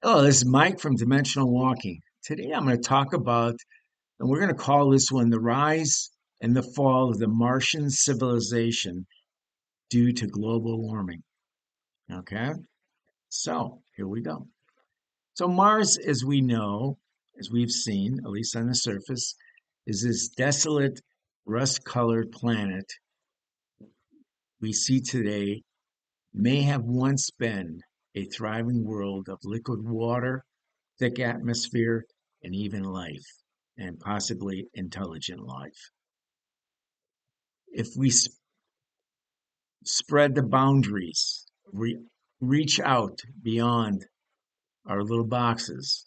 Hello, this is Mike from Dimensional Walking. Today I'm going to talk about, and we're going to call this one the rise and the fall of the Martian civilization due to global warming. Okay, so here we go. So, Mars, as we know, as we've seen, at least on the surface, is this desolate, rust colored planet we see today may have once been a thriving world of liquid water, thick atmosphere, and even life, and possibly intelligent life. If we spread the boundaries, reach out beyond our little boxes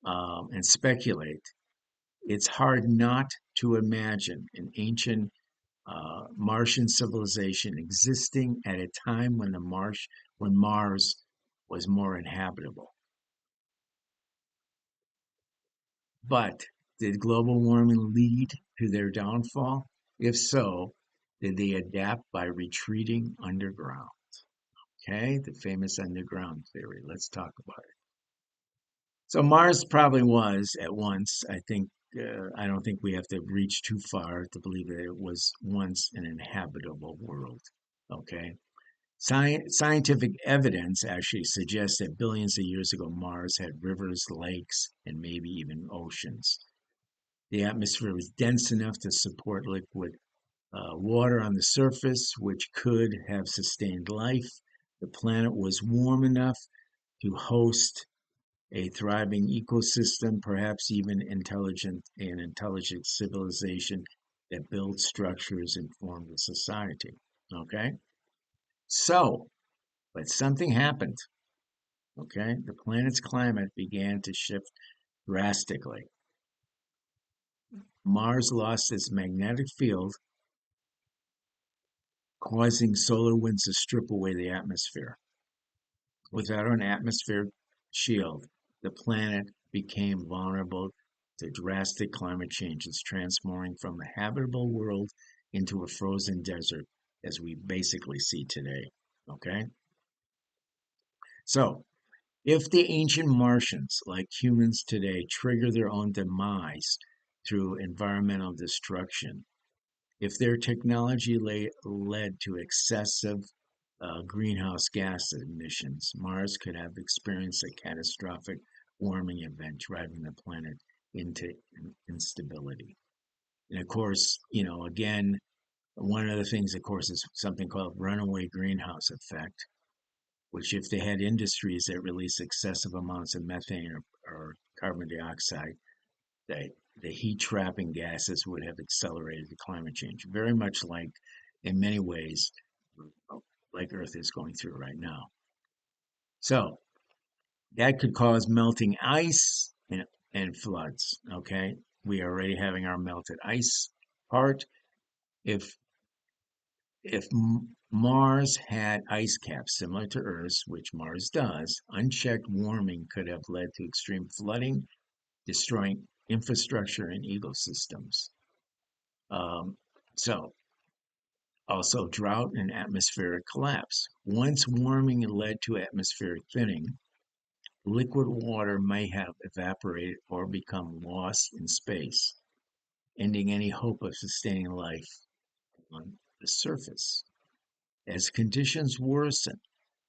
and speculate, it's hard not to imagine an ancient Martian civilization existing at a time when when Mars was more inhabitable. But did global warming lead to their downfall? If so, did they adapt by retreating underground? Okay, the famous underground theory. Let's talk about it. So Mars probably was at once, I don't think we have to reach too far to believe that it was once an inhabitable world. Okay. Scientific evidence actually suggests that billions of years ago, Mars had rivers, lakes, and maybe even oceans. The atmosphere was dense enough to support liquid water on the surface, which could have sustained life. The planet was warm enough to host a thriving ecosystem, perhaps even an intelligent civilization that built structures and formed a society. Okay? So, but something happened. Okay? The planet's climate began to shift drastically. Mars lost its magnetic field, causing solar winds to strip away the atmosphere. Without an atmospheric shield, the planet became vulnerable to drastic climate changes, transforming from a habitable world into a frozen desert, as we basically see today. Okay? So, if the ancient Martians, like humans today, trigger their own demise through environmental destruction, if their technology led to excessive greenhouse gas emissions, Mars could have experienced a catastrophic warming event, driving the planet into instability. And of course, again, one of the things, of course, is something called runaway greenhouse effect, which if they had industries that release excessive amounts of methane or carbon dioxide, the heat trapping gases would have accelerated the climate change, very much like, in many ways, like Earth is going through right now. So that could cause melting ice and floods. Okay, we are already having our melted ice part. If if Mars had ice caps similar to Earth's, which Mars does, unchecked warming could have led to extreme flooding, destroying infrastructure and ecosystems. Um, so also drought and atmospheric collapse. Once warming led to atmospheric thinning, liquid water may have evaporated or become lost in space, ending any hope of sustaining life on the surface. As conditions worsen,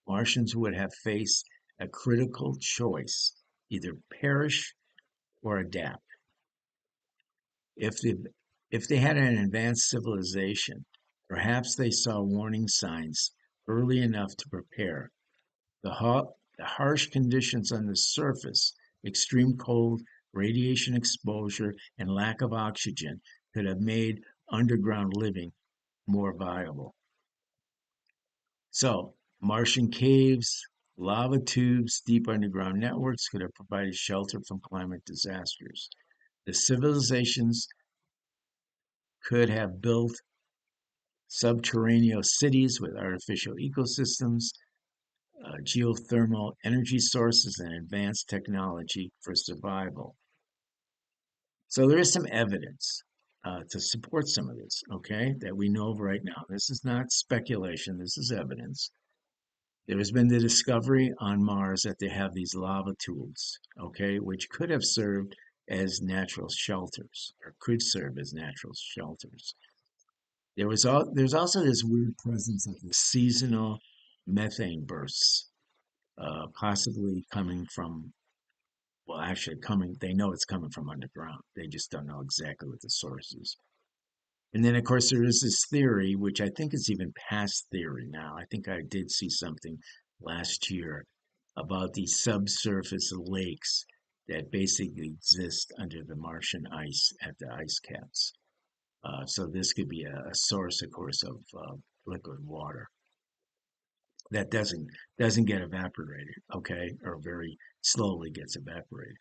Martians would have faced a critical choice: either perish or adapt. If they, if they had an advanced civilization, perhaps they saw warning signs early enough to prepare. The harsh conditions on the surface, extreme cold, radiation exposure, and lack of oxygen, could have made underground living more viable. So, Martian caves, lava tubes, deep underground networks could have provided shelter from climate disasters. The civilizations could have built subterranean cities with artificial ecosystems, geothermal energy sources, and advanced technology for survival. So there is some evidence to support some of this, okay, that we know of right now. This is not speculation, this is evidence. There has been the discovery on Mars that they have these lava tubes, okay, which could have served as natural shelters or could serve as natural shelters. There's also this weird presence of seasonal methane bursts, possibly coming from, well, actually coming, they know it's coming from underground. They just don't know exactly what the source is. And then, of course, there is this theory, which I think is even past theory now. I think I did see something last year about these subsurface lakes that basically exist under the Martian ice at the ice caps. So this could be a source, of course, of liquid water that doesn't get evaporated, okay, or very slowly gets evaporated.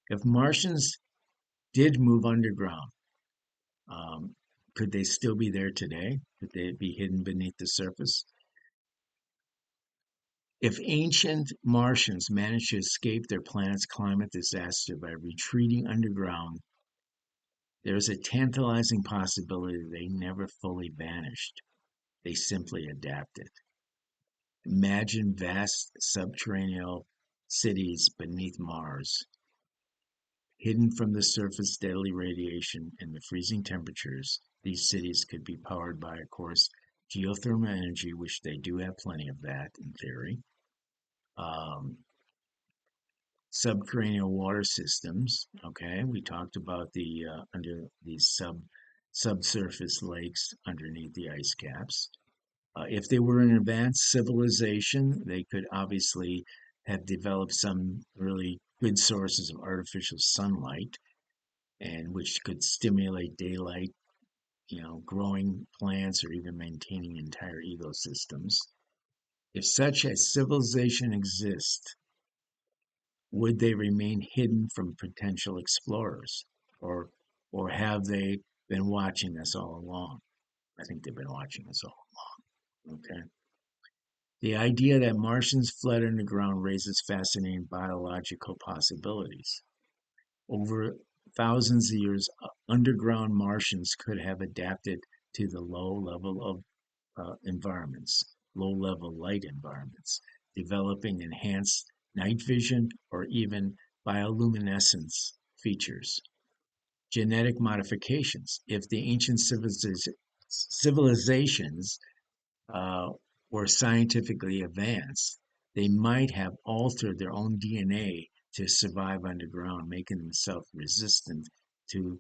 If Martians did move underground, um, could they still be there today? Could they be hidden beneath the surface? If ancient Martians managed to escape their planet's climate disaster by retreating underground, there is a tantalizing possibility they never fully vanished. They simply adapted. Imagine vast subterranean cities beneath Mars, hidden from the surface deadly radiation and the freezing temperatures. These cities could be powered by, of course, geothermal energy, which they do have plenty of that in theory. Um, Subterranean water systems. Okay, we talked about the under these subsurface lakes underneath the ice caps. If they were an advanced civilization, they could obviously have developed some really good sources of artificial sunlight, and which could stimulate daylight, growing plants or even maintaining entire ecosystems. If such a civilization exists, would they remain hidden from potential explorers, or or have they been watching us all along? I think they've been watching us all along. Okay. The idea that Martians fled underground raises fascinating biological possibilities. Over thousands of years, underground Martians could have adapted to the low level of environments, low level light environments, developing enhanced night vision or even bioluminescence features. Genetic modifications. If the ancient civilizations uh, were scientifically advanced, they might have altered their own DNA to survive underground, making themselves resistant to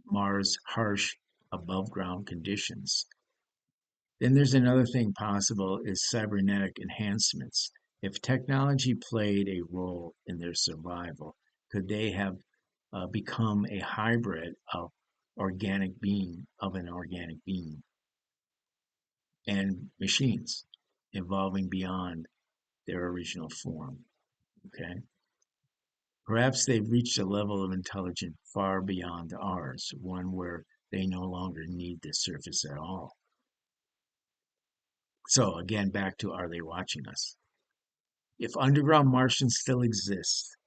Mars' harsh above ground conditions. Then there's another thing possible is cybernetic enhancements. If technology played a role in their survival, could they have become a hybrid of an organic being and machines, evolving beyond their original form? Okay. Perhaps they've reached a level of intelligence far beyond ours, one where they no longer need the surface at all. So again, back to, are they watching us? If underground Martians still exist,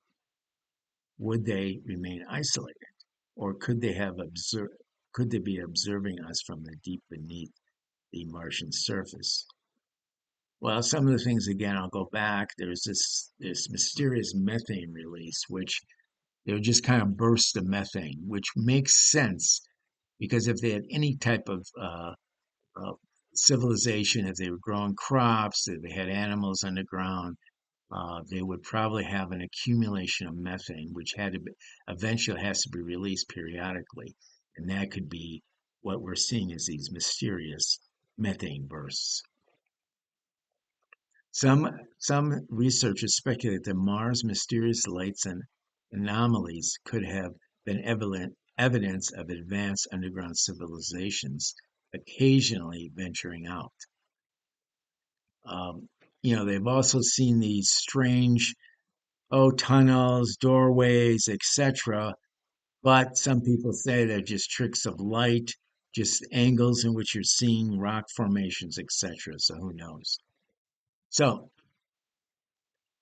would they remain isolated, or could they be observing us from the deep beneath the Martian surface? Well, some of the things again, I'll go back. There's this mysterious methane release, which they would just kind of burst the methane, which makes sense because if they had any type of civilization, if they were growing crops, if they had animals underground, they would probably have an accumulation of methane, which eventually has to be released periodically, and that could be what we're seeing as these mysterious methane bursts. Some researchers speculate that Mars' mysterious lights and anomalies could have been evidence of advanced underground civilizations occasionally venturing out. Um, they've also seen these strange, tunnels, doorways, etc. But some people say they're just tricks of light, just angles in which you're seeing rock formations, etc. So who knows? So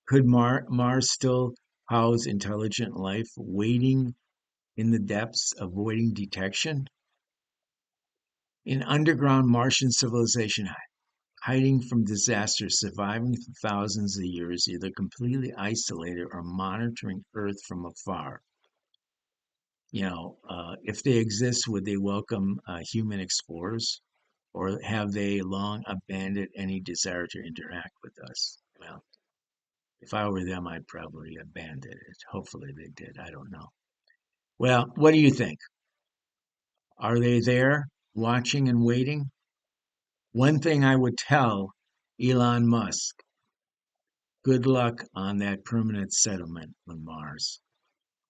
could Mars still house intelligent life waiting in the depths, avoiding detection? In underground Martian civilization, hiding from disaster, surviving for thousands of years, either completely isolated or monitoring Earth from afar. If they exist, would they welcome human explorers, or have they long abandoned any desire to interact with us? Well, if I were them, I'd probably abandon it. Hopefully they did. I don't know. Well, what do you think? Are they there, watching and waiting? One thing I would tell Elon Musk: good luck on that permanent settlement on Mars,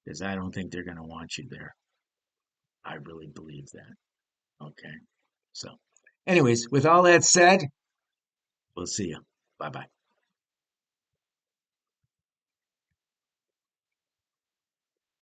because I don't think they're going to want you there. I really believe that. Okay. So, anyways, with all that said, we'll see you. Bye bye.